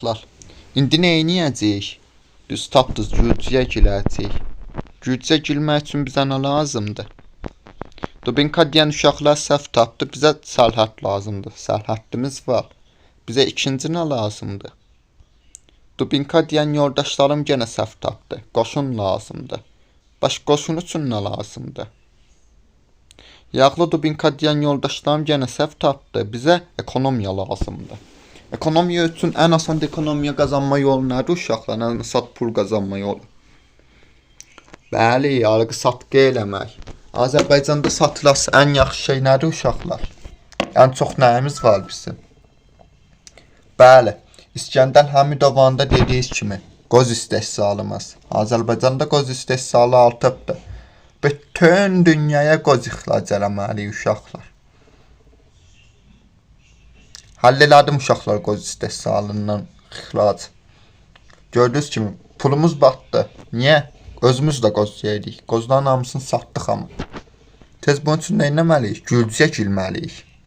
uşaqlar. İndi nə edəcəyik? Düz tapdınız, gürcüyə girəcəyik. Gürcüyə girmək üçün bizə nə lazımdır? Dubinka deyən uşaqlar səhv tapdı. Bizə sərhəd lazımdır. Sərhədimiz var. Bizə ikinci nə lazımdır? Dubinka deyən yoldaşlarım yenə səhv tapdı. Qoşun lazımdır. Baş qoşun üçün nə lazımdır? Yağlı Dubinka deyən yoldaşlarım yenə səhv tapdı. Bizə ekonomiya lazımdır. Ekonomiya üçün ən asan ekonomiya qazanma yolu nədir uşaqlar? Ən asan pul qazanma yolu. Bəli, alqı-satqı eləmək. Azərbaycanda satılası ən yaxşı şey nədir uşaqlar? Ən çox nəyimiz var bizim? Bəli, İskəndər Həmidovun da dediyi kimi qoz istehsalımız. Azərbaycanda qoz istehsalı artıbdır. Bütün dünyaya qoz ixrac eləməliyik uşaqlar. Həll elədim uşaqlar qoz istehsalından ixrac. Gördüyünüz kimi pulumuz batdı. Niyə? Özümüz də qoz yedik. Qozların hamısını satdıq amma. Tez bunun üçün nə etməliyik? Gürcüyə girməliyik.